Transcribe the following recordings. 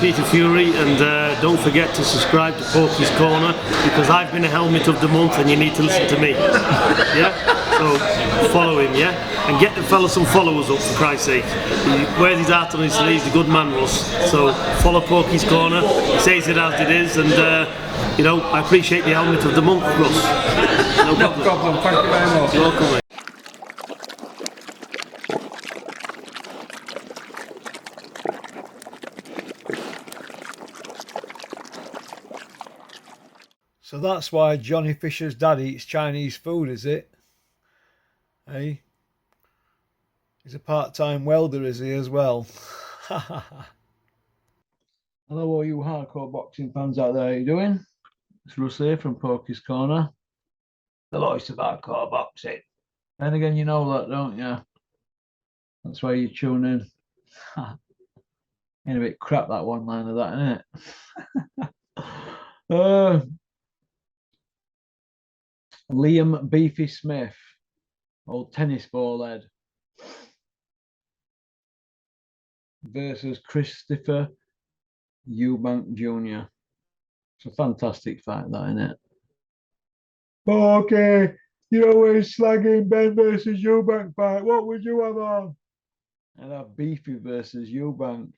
Peter Fury, and don't forget to subscribe to Porky's Corner, because I've been a helmet of the month and you need to listen to me. Yeah? So follow him, yeah? And get the fella some followers up, for Christ's sake. He wears his heart on his sleeves, the good man Russ. So follow Porky's Corner, he says it as it is, and you know, I appreciate the helmet of the month, Russ. No problem. No problem, thank you very much. You're welcome, mate. So that's why Johnny Fisher's dad eats Chinese food, is it? Hey? He's a part-time welder, is he, as well? Hello all you hardcore boxing fans out there, how you doing? It's Russ here from Porky's Corner. The voice of hardcore boxing. And again, you know that, don't you? That's why you tune in. Ain't a bit crap, that one line of that, isn't it? Liam Beefy Smith, old tennis ball head, versus Christopher Eubank Jr. It's a fantastic fight, that, isn't it? Okay, you're always slagging Ben versus Eubank fight. What would you have on? I'd have Beefy versus Eubank,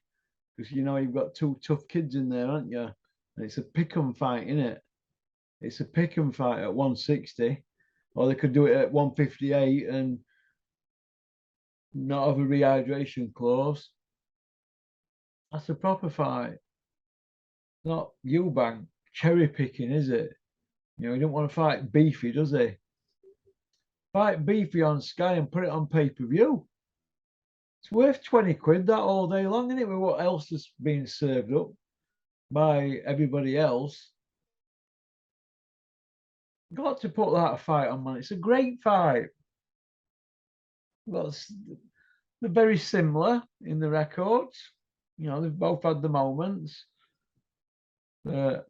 because you know you've got two tough kids in there, aren't you? And it's a pick'em fight, isn't it? It's a pick'em fight at 160, or they could do it at 158 and not have a rehydration clause. That's a proper fight. Not Eubank cherry picking, is it? You know, he don't want to fight Beefy, does he? Fight Beefy on Sky and put it on pay-per-view. It's worth 20 quid that all day long, isn't it? With what else is being served up by everybody else. Got to put that fight on, man. It's a great fight. Well, they're very similar in the records. You know, they've both had the moments. I'd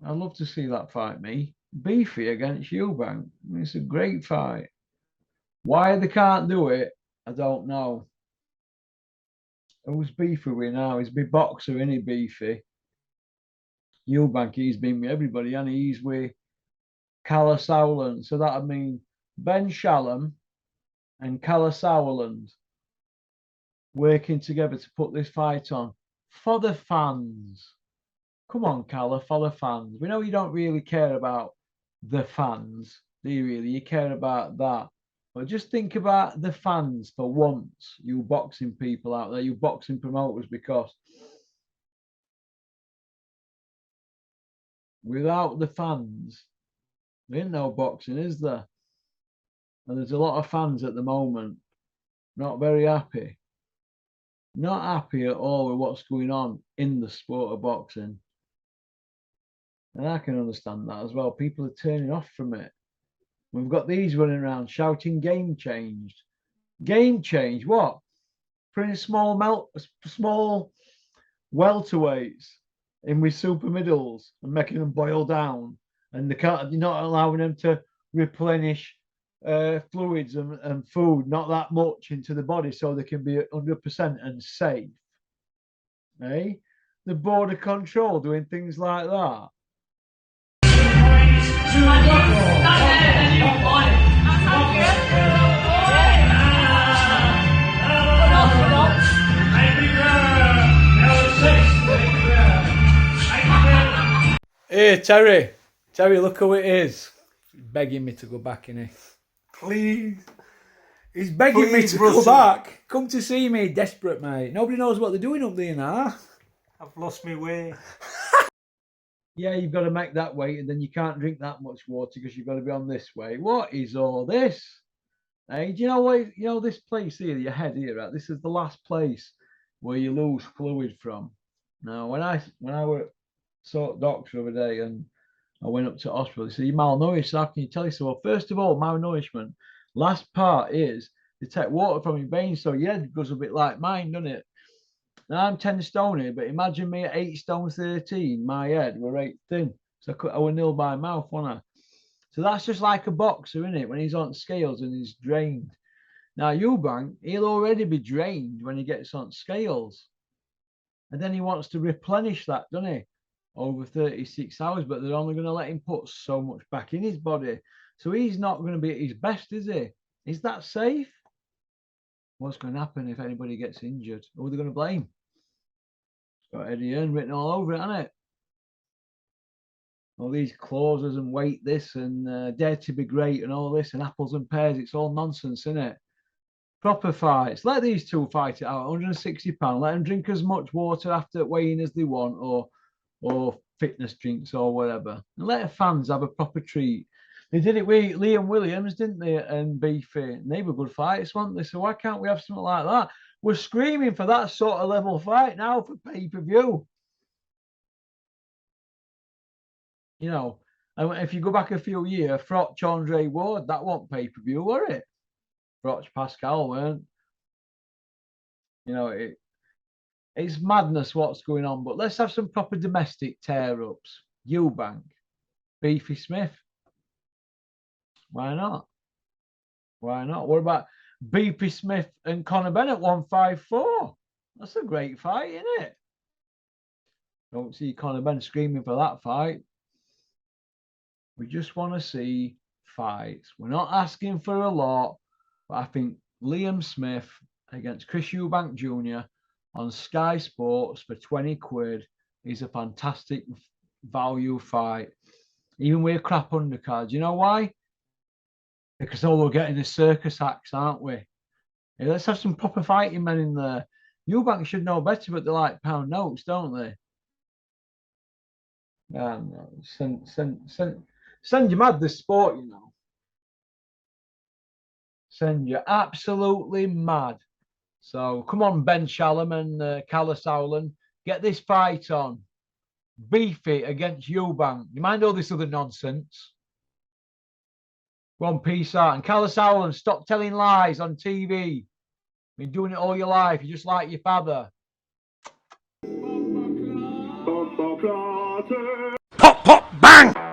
love to see that fight, me. Beefy against Eubank. I mean, it's a great fight. Why they can't do it, I don't know. Who's Beefy with now? He's a big boxer, isn't he, Beefy? Eubank, he's been with everybody, and he's with Calla Sowland. So that would mean Ben Shalom and Calla Sowland working together to put this fight on for the fans. Come on, Calla, for the fans. We know you don't really care about the fans, do you really? You care about that. But just think about the fans for once, you boxing people out there, you boxing promoters, because without the fans, there ain't no boxing, is there? And there's a lot of fans at the moment not very happy. Not happy at all with what's going on in the sport of boxing. And I can understand that as well. People are turning off from it. We've got these running around shouting game changed. Game change, what? Putting small welterweights in with super middles and making them boil down. And you're not allowing them to replenish fluids and food, not that much into the body, so they can be 100% and safe. Eh? The border control doing things like that. Hey, Terry, look who it is. He's begging me to go back in here. Please. He's begging me to go back. Come to see me, desperate, mate. Nobody knows what they're doing up there now. I've lost my way. Yeah, you've got to make that weight, and then you can't drink that much water because you've got to be on this way. What is all this? Hey, do you know what? You know this place here, your head here, right? This is the last place where you lose fluid from. Now, when I saw a doctor the other day and I went up to hospital, they said, you're malnourished. So how can you tell you so? Well, first of all, malnourishment. Last part is they take water from your veins, so your head goes a bit like mine, doesn't it? Now I'm 10 stone here, but imagine me at 8 stone 13. My head were 8 thin, so I was nil by mouth, wasn't I? So that's just like a boxer, isn't it? When he's on scales and he's drained. Now Eubank, he'll already be drained when he gets on scales. and then he wants to replenish that, doesn't he? Over 36 hours, but they're only going to let him put so much back in his body. So he's not going to be at his best, is he? Is that safe? What's going to happen if anybody gets injured? Who are they going to blame? It's got Eddie Hearn written all over it, hasn't it? All these clauses and wait this and dare to be great and all this and apples and pears. It's all nonsense, isn't it? Proper fights. Let these two fight it out. £160. Let them drink as much water after weighing as they want, or fitness drinks or whatever. And let the fans have a proper treat. They did it with Liam Williams, didn't they? And Beefy. And they were good fights, weren't they? So why can't we have something like that? We're screaming for that sort of level fight now for pay-per-view. You know, and if you go back a few years, Froch Andre Ward, that wasn't pay-per-view, were it? Froch Pascal weren't. You know, it's madness what's going on, but let's have some proper domestic tear-ups. Eubank, Beefy Smith. Why not? Why not? What about Beefy Smith and Conor Bennett 154? That's a great fight, isn't it? Don't see Conor Bennett screaming for that fight. We just want to see fights. We're not asking for a lot, but I think Liam Smith against Chris Eubank Jr. on Sky Sports for 20 quid is a fantastic value fight. Even with a crap undercard. You know why? Because all we're getting is circus acts, aren't we? Hey, let's have some proper fighting men in there. Eubank should know better, but they like pound notes, don't they? No. Send you mad, this sport, you know. Send you absolutely mad. So come on, Ben Shalom and Callum Howland, get this fight on. Beefy against Eubank. You mind all this other nonsense? Go on, peace out. And Callum Howland, stop telling lies on TV. Been doing it all your life. You're just like your father. Pop, pop, bang!